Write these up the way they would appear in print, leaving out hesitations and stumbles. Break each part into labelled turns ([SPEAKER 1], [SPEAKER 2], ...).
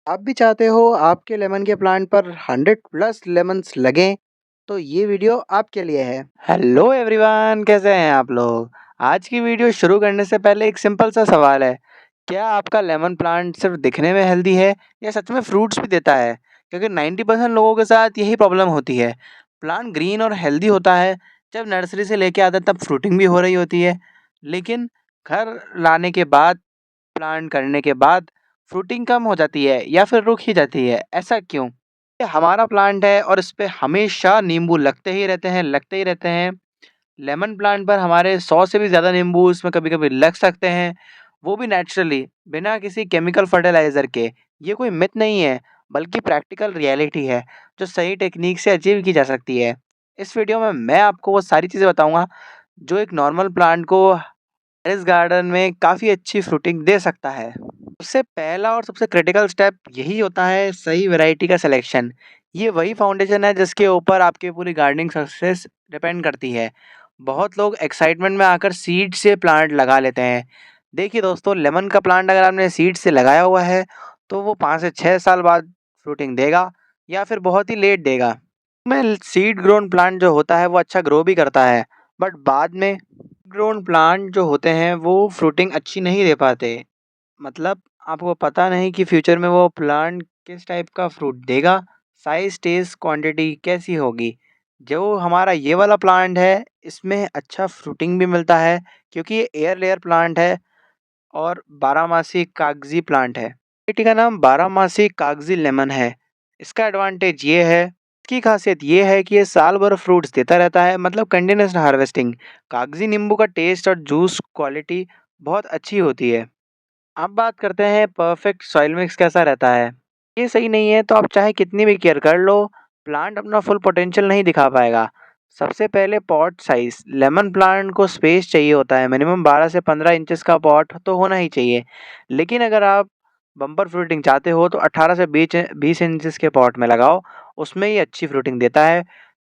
[SPEAKER 1] आप भी चाहते हो आपके लेमन के प्लांट पर 100 प्लस लेमन्स लगें, तो ये वीडियो आपके लिए है। हेलो एवरीवन, कैसे हैं आप लोग? आज की वीडियो शुरू करने से पहले एक सिंपल सा सवाल है। क्या आपका लेमन प्लांट सिर्फ दिखने में हेल्दी है या सच में फ्रूट्स भी देता है? क्योंकि 90% लोगों के साथ यही प्रॉब्लम होती है। प्लांट ग्रीन और हेल्दी होता है, जब नर्सरी से लेके आता है तब फ्रूटिंग भी हो रही होती है। लेकिन घर लाने के बाद, प्लांट करने के बाद फ्रूटिंग कम हो जाती है या फिर रुक ही जाती है, ऐसा क्यों? ये हमारा प्लांट है और इस पे हमेशा नींबू लगते ही रहते हैं। लेमन प्लांट पर हमारे 100 से भी ज़्यादा नींबू इसमें कभी-कभी लग सकते हैं, वो भी नेचुरली, बिना किसी केमिकल फर्टिलाइज़र के। ये कोई मिथ नहीं है, बल्कि प्रैक्टिकल रियलिटी है, जो सही टेक्नीक से अचीव की जा सकती है। इस वीडियो में मैं आपको वो सारी चीज़ें बताऊँगा, जो एक नॉर्मल प्लांट को टेरेस गार्डन में काफ़ी अच्छी फ्रूटिंग दे सकता है। सबसे पहला और सबसे क्रिटिकल स्टेप यही होता है सही वैरायटी का सिलेक्शन। ये वही फाउंडेशन है जिसके ऊपर आपकी पूरी गार्डनिंग सक्सेस डिपेंड करती है। बहुत लोग एक्साइटमेंट में आकर सीड से प्लांट लगा लेते हैं। देखिए दोस्तों, लेमन का प्लांट अगर आपने सीड से लगाया हुआ है, तो वो 5 से 6 साल बाद फ्रूटिंग देगा या फिर बहुत ही लेट देगा। में सीड ग्रोन प्लांट जो होता है वो अच्छा ग्रो भी करता है, बट बाद में ग्रोन प्लांट जो होते हैं वो फ्रूटिंग अच्छी नहीं दे पाते। मतलब आपको पता नहीं कि फ्यूचर में वो प्लांट किस टाइप का फ्रूट देगा, साइज़, टेस्ट, क्वांटिटी कैसी होगी। जो हमारा ये वाला प्लांट है, इसमें अच्छा फ्रूटिंग भी मिलता है, क्योंकि ये एयर लेयर प्लांट है और बारहमासी कागज़ी प्लांट है। वैरायटी का नाम बारहमासी कागज़ी लेमन है। इसका एडवांटेज ये है, इसकी खासियत ये है कि ये साल भर फ्रूट्स देता रहता है, मतलब कंटिन्यूअस हार्वेस्टिंग। कागज़ी नींबू का टेस्ट और जूस क्वालिटी बहुत अच्छी होती है। अब बात करते हैं परफेक्ट सॉइल मिक्स कैसा रहता है। ये सही नहीं है तो आप चाहे कितनी भी केयर कर लो, प्लांट अपना फुल पोटेंशियल नहीं दिखा पाएगा। सबसे पहले पॉट साइज। लेमन प्लांट को स्पेस चाहिए होता है, मिनिमम 12 से 15 इंचेस का पॉट तो होना ही चाहिए। लेकिन अगर आप बम्पर फ्रूटिंग चाहते हो तो 18 से 20 इंचेस के पॉट में लगाओ, उसमें ही अच्छी फ्रूटिंग देता है।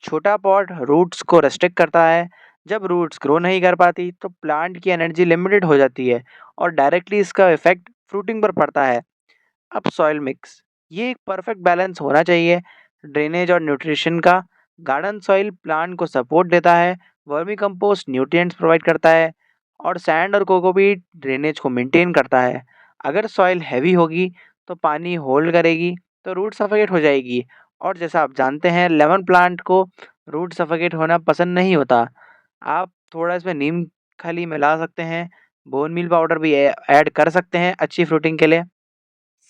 [SPEAKER 1] छोटा पॉट रूट्स को रेस्ट्रिक्ट करता है। जब रूट्स ग्रो नहीं कर पाती तो प्लांट की एनर्जी लिमिटेड हो जाती है और डायरेक्टली इसका इफेक्ट फ्रूटिंग पर पड़ता है। अब सॉइल मिक्स, ये एक परफेक्ट बैलेंस होना चाहिए ड्रेनेज और न्यूट्रिशन का। गार्डन सॉइल प्लांट को सपोर्ट देता है, वर्मी कंपोस्ट न्यूट्रिएंट्स प्रोवाइड करता है और सैंड और कोकोपीट ड्रेनेज को मेंटेन करता है। अगर सॉइल हैवी होगी तो पानी होल्ड करेगी, तो रूट सफोकेट हो जाएगी। और जैसा आप जानते हैं, लेमन प्लांट को रूट सफोकेट होना पसंद नहीं होता। आप थोड़ा इसमें नीम खली मिला सकते हैं, बोन मील पाउडर भी ऐड कर सकते हैं अच्छी फ्रूटिंग के लिए।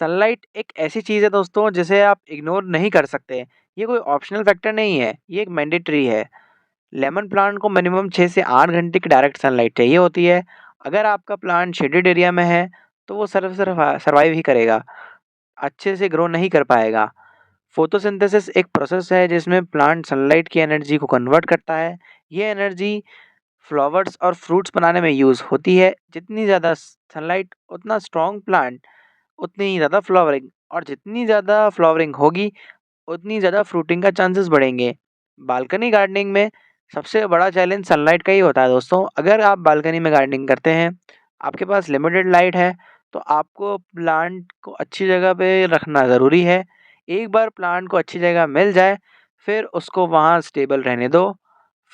[SPEAKER 1] सनलाइट एक ऐसी चीज़ है दोस्तों, जिसे आप इग्नोर नहीं कर सकते। ये कोई ऑप्शनल फैक्टर नहीं है, ये एक मैंडेटरी है। लेमन प्लांट को मिनिमम 6 से 8 घंटे की डायरेक्ट सनलाइट चाहिए होती है। अगर आपका प्लांट शेडेड एरिया में है, तो वो सिर्फ सर्वाइव ही करेगा, अच्छे से ग्रो नहीं कर पाएगा। फोटोसिंथेसिस एक प्रोसेस है जिसमें प्लांट सनलाइट की एनर्जी को कन्वर्ट करता है। ये एनर्जी फ्लावर्स और फ्रूट्स बनाने में यूज़ होती है। जितनी ज़्यादा सनलाइट, उतना स्ट्रॉन्ग प्लांट, उतनी ही ज़्यादा फ्लावरिंग, और जितनी ज़्यादा फ्लावरिंग होगी, उतनी ज़्यादा फ्रूटिंग का चांसेस बढ़ेंगे। बालकनी गार्डनिंग में सबसे बड़ा चैलेंज सनलाइट का ही होता है दोस्तों। अगर आप बालकनी में गार्डनिंग करते हैं, आपके पास लिमिटेड लाइट है, तो आपको प्लांट को अच्छी जगह पे रखना ज़रूरी है। एक बार प्लांट को अच्छी जगह मिल जाए, फिर उसको वहाँ स्टेबल रहने दो।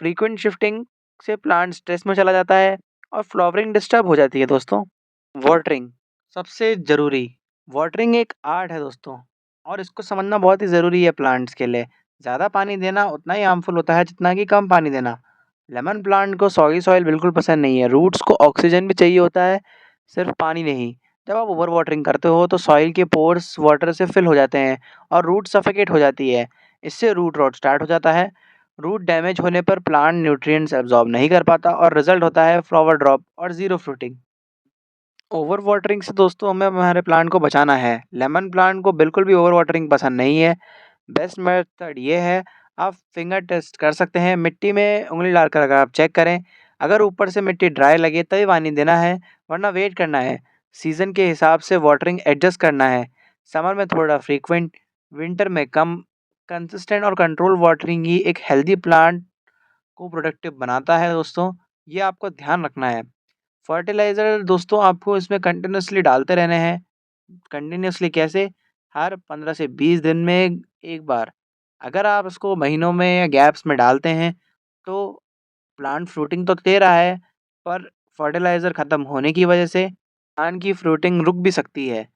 [SPEAKER 1] फ्रीक्वेंट शिफ्टिंग से प्लांट स्ट्रेस में चला जाता है और फ्लावरिंग डिस्टर्ब हो जाती है दोस्तों। वाटरिंग सबसे ज़रूरी। वाटरिंग एक आर्ट है दोस्तों, और इसको समझना बहुत ही ज़रूरी है प्लांट्स के लिए। ज़्यादा पानी देना उतना ही हार्मफुल होता है जितना कि कम पानी देना। लेमन प्लांट को सॉगी सॉइल बिल्कुल पसंद नहीं है। रूट्स को ऑक्सीजन भी चाहिए होता है, सिर्फ पानी नहीं। जब आप ओवर वाटरिंग करते हो तो सॉइल के पोर्स वाटर से फिल हो जाते हैं और रूट सफोकेट हो जाती है। इससे रूट रॉट स्टार्ट हो जाता है। रूट डैमेज होने पर प्लांट न्यूट्रिएंट्स एब्जॉर्ब नहीं कर पाता और रिजल्ट होता है फ्लावर ड्रॉप और ज़ीरो फ्रूटिंग। ओवर वाटरिंग से दोस्तों हमें हमारे प्लांट को बचाना है। लेमन प्लांट को बिल्कुल भी ओवर वाटरिंग पसंद नहीं है। बेस्ट मेथड ये है, आप फिंगर टेस्ट कर सकते हैं। मिट्टी में उंगली डालकर अगर आप चेक करें, अगर ऊपर से मिट्टी ड्राई लगे तभी पानी देना है, वरना वेट करना है। सीज़न के हिसाब से वाटरिंग एडजस्ट करना है। समर में थोड़ा फ्रीक्वेंट, विंटर में कम। कंसिस्टेंट और कंट्रोल वाटरिंग ही एक हेल्दी प्लांट को प्रोडक्टिव बनाता है दोस्तों। ये आपको ध्यान रखना है। फर्टिलाइज़र दोस्तों आपको इसमें कंटिन्यूअसली डालते रहने हैं। कंटिन्यूअसली कैसे? हर 15 से 20 दिन में एक बार। अगर आप इसको महीनों में या गैप्स में डालते हैं, तो प्लांट फ्रूटिंग तो दे रहा है, पर फर्टिलाइज़र ख़त्म होने की वजह से प्लांट की फ्रूटिंग रुक भी सकती है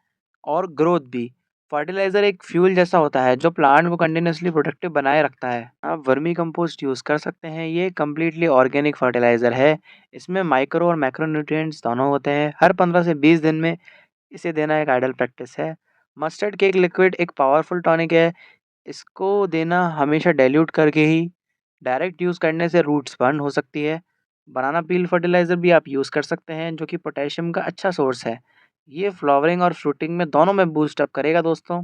[SPEAKER 1] और ग्रोथ भी। फर्टिलाइज़र एक फ्यूल जैसा होता है जो प्लांट को कंटिन्यूअसली प्रोडक्टिव बनाए रखता है। आप वर्मी कंपोस्ट यूज़ कर सकते हैं, ये कंप्लीटली ऑर्गेनिक फर्टिलाइज़र है। इसमें माइक्रो और मैक्रो न्यूट्रिएंट्स दोनों होते हैं। हर 15 से 20 दिन में इसे देना एक आइडियल प्रैक्टिस है। मस्टर्ड केक लिक्विड एक पावरफुल टॉनिक है। इसको देना हमेशा डाइल्यूट करके ही, डायरेक्ट यूज़ करने से रूट्स बर्न हो सकती है। बनाना पील फर्टिलाइज़र भी आप यूज़ कर सकते हैं, जो कि पोटेशियम का अच्छा सोर्स है। ये फ्लावरिंग और फ्रूटिंग में दोनों में बूस्ट अप करेगा दोस्तों।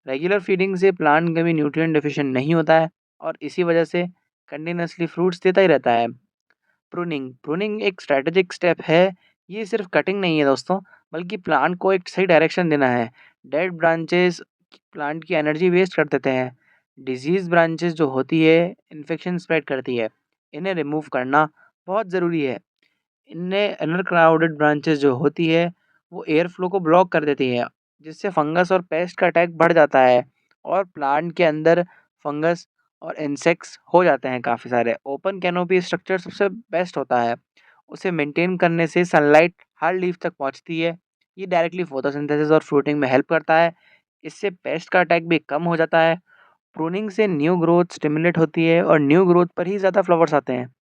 [SPEAKER 1] रेगुलर फीडिंग से प्लांट कभी न्यूट्रिएंट डेफिशिएंट नहीं होता है और इसी वजह से कंटिन्यूअसली फ्रूट्स देता ही रहता है। प्रूनिंग प्रूनिंग एक स्ट्रैटेजिक स्टेप है। ये सिर्फ कटिंग नहीं है दोस्तों, बल्कि प्लांट को एक सही डायरेक्शन देना है। डेड ब्रांचेस प्लांट की एनर्जी वेस्ट कर देते हैं। डिजीज ब्रांचेस जो होती है, इन्फेक्शन स्प्रेड करती है। इन्हें रिमूव करना बहुत ज़रूरी है। इनमें अनक्राउडेड ब्रांचेस जो होती है, वो एयर फ्लो को ब्लॉक कर देती है, जिससे फंगस और पेस्ट का अटैक बढ़ जाता है और प्लांट के अंदर फंगस और इंसेक्ट्स हो जाते हैं काफ़ी सारे। ओपन कैनोपी स्ट्रक्चर सबसे बेस्ट होता है। उसे मेंटेन करने से सनलाइट हर लीफ तक पहुंचती है। ये डायरेक्टली फोटोसिंथेसिस और फ्रूटिंग में हेल्प करता है। इससे पेस्ट का अटैक भी कम हो जाता है। प्रूनिंग से न्यू ग्रोथ स्टिमुलेट होती है और न्यू ग्रोथ पर ही ज़्यादा फ्लावर्स आते हैं।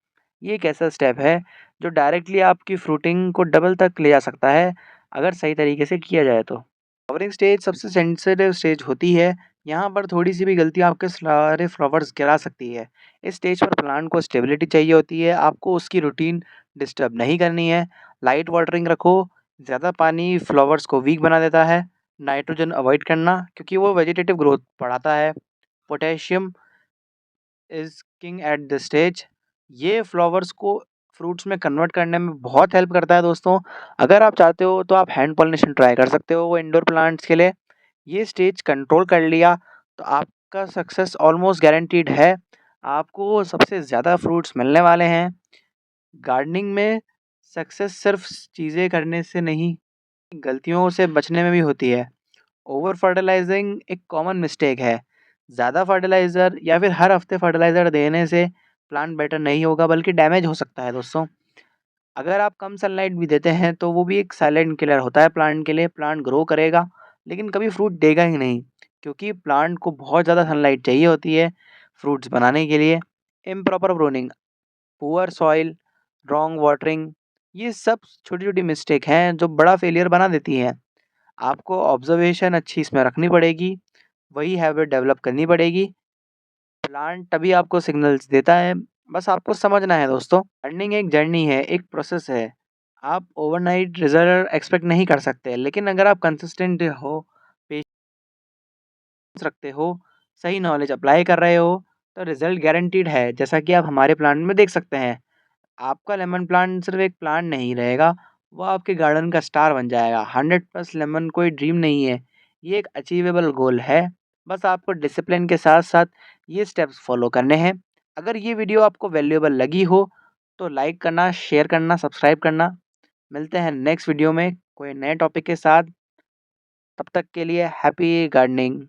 [SPEAKER 1] ये एक ऐसा स्टेप है जो डायरेक्टली आपकी फ्रूटिंग को डबल तक ले जा सकता है, अगर सही तरीके से किया जाए तो। फ्लावरिंग स्टेज सबसे सेंसिटिव स्टेज होती है। यहाँ पर थोड़ी-सी भी गलती आपके सारे फ्लावर्स गिरा सकती है। इस स्टेज पर प्लांट को स्टेबिलिटी चाहिए होती है, आपको उसकी रूटीन डिस्टर्ब नहीं करनी है। लाइट वाटरिंग रखो, ज़्यादा पानी फ्लावर्स को वीक बना देता है। नाइट्रोजन अवॉइड करना क्योंकि वो वेजिटेटिव ग्रोथ बढ़ाता है। Potassium is king at this stage. ये फ्लावर्स को फ्रूट्स में कन्वर्ट करने में बहुत हेल्प करता है दोस्तों। अगर आप चाहते हो तो आप हैंड पॉलिनेशन ट्राई कर सकते हो वो इंडोर प्लांट्स के लिए। ये स्टेज कंट्रोल कर लिया तो आपका सक्सेस ऑलमोस्ट गारंटीड है। आपको सबसे ज़्यादा फ्रूट्स मिलने वाले हैं। गार्डनिंग में सक्सेस सिर्फ चीज़ें करने से नहीं, गलतियों से बचने में भी होती है। ओवर फर्टिलाइजिंग एक कॉमन मिस्टेक है। ज़्यादा फर्टिलाइज़र या फिर हर हफ्ते फर्टिलाइज़र देने से प्लांट बेटर नहीं होगा, बल्कि डैमेज हो सकता है दोस्तों। अगर आप कम सनलाइट भी देते हैं तो वो भी एक साइलेंट किलर होता है प्लांट के लिए। प्लांट ग्रो करेगा लेकिन कभी फ्रूट देगा ही नहीं, क्योंकि प्लांट को बहुत ज़्यादा सनलाइट चाहिए होती है फ्रूट्स बनाने के लिए। Improper pruning, poor soil, wrong watering, ये सब छोटी-छोटी मिस्टेक हैं जो बड़ा फेलियर बना देती हैं। आपको ऑब्जर्वेशन अच्छी इसमें रखनी पड़ेगी, वही हैबिट डेवलप करनी पड़ेगी। प्लांट तभी आपको सिग्नल्स देता है, बस आपको समझना है दोस्तों। लर्निंग एक जर्नी है, एक प्रोसेस है। आप ओवरनाइट रिज़ल्ट एक्सपेक्ट नहीं कर सकते, लेकिन अगर आप कंसिस्टेंट हो, पेशेंस रखते हो, सही नॉलेज अप्लाई कर रहे हो, तो रिज़ल्ट गारंटीड है। जैसा कि आप हमारे प्लांट में देख सकते हैं। आपका लेमन प्लांट सिर्फ़ एक प्लांट नहीं रहेगा, वो आपके गार्डन का स्टार बन जाएगा। 100+ लेमन कोई ड्रीम नहीं है, ये एक अचीवेबल गोल है। बस आपको डिसिप्लिन के साथ-साथ ये स्टेप्स फ़ॉलो करने हैं। अगर ये वीडियो आपको वैल्यूएबल लगी हो, तो लाइक करना, शेयर करना, सब्सक्राइब करना। मिलते हैं नेक्स्ट वीडियो में कोई नए टॉपिक के साथ। तब तक के लिए हैप्पी गार्डनिंग।